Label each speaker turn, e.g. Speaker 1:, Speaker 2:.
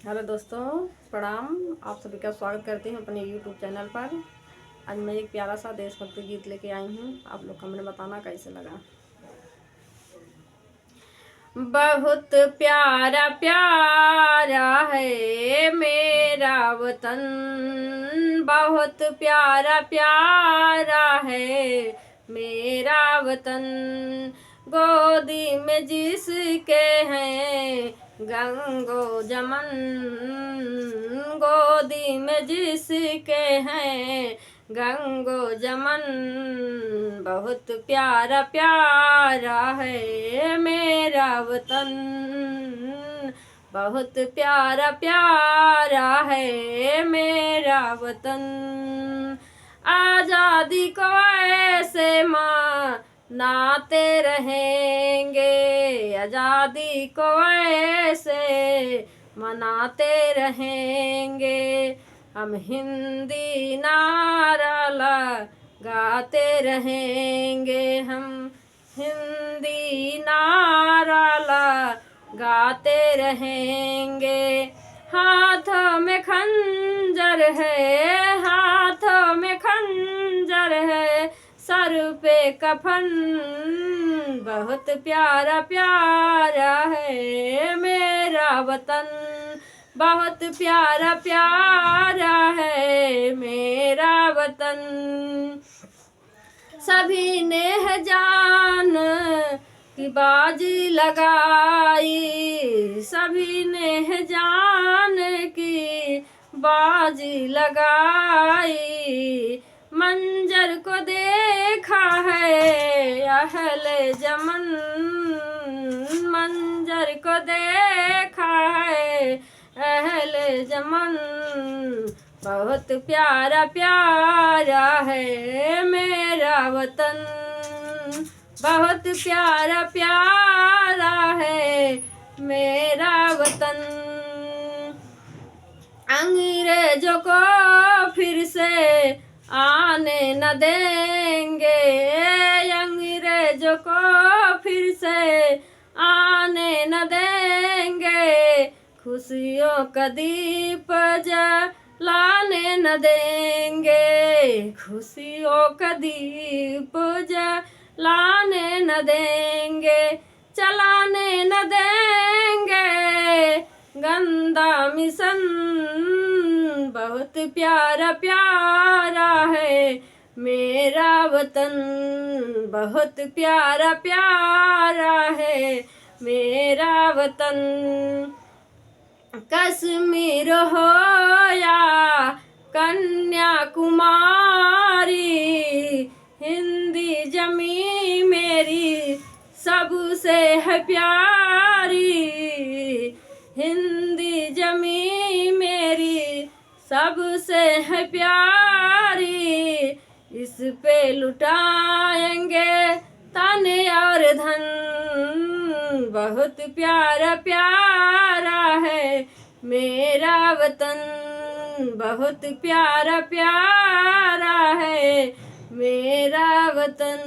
Speaker 1: Hello दोस्तों, प्रणाम। आप सभी का स्वागत करती हूँ अपने यूट्यूब चैनल पर। आज मैं एक प्यारा सा देशभक्ति गीत लेके आई हूँ। आप लोग कमेंट बताना कैसे लगा। बहुत प्यारा प्यारा है मेरा वतन, बहुत प्यारा प्यारा है मेरा वतन। गोदी में जिसके हैं गंगो जमन, गोदी में जिसके हैं गंगो जमन। बहुत प्यारा प्यारा है मेरा वतन, बहुत प्यारा प्यारा है मेरा वतन। आज़ादी को ऐसे मनाते रहेंगे, आज़ादी को ऐसे मनाते रहेंगे। हम हिंदी नारा लगाते रहेंगे, हम हिंदी नारा लगाते रहेंगे। हाथों में खंजर है, हाथों में खंजर है, सर पे कफन। बहुत प्यारा प्यारा है मेरा वतन, बहुत प्यारा प्यारा है मेरा वतन। सभी ने है जान की बाजी लगाई, सभी ने है जान की बाजी लगाई। मंजर को देखा है अहले जमन, मंजर को देखा है अहले जमन। बहुत प्यारा प्यारा है मेरा वतन, बहुत प्यारा प्यारा है मेरा वतन। अंग्रेजों को फिर से आने न देंगे, अंग्रेजों को फिर से आने न देंगे। खुशियों का दीप जलाने न देंगे, खुशियों का दीप जलाने न देंगे। चलाने न देंगे गंदा मिशन। बहुत प्यारा प्यारा है मेरा वतन, बहुत प्यारा प्यारा है मेरा वतन। कश्मीर हो या कन्याकुमारी, हिंदी जमी मेरी सबसे है प्यारी, हिंदी जमी मेरी सबसे है प्यारी। इस पे लुटाएंगे तन और धन। बहुत प्यारा प्यारा है मेरा वतन, बहुत प्यारा प्यारा है मेरा वतन।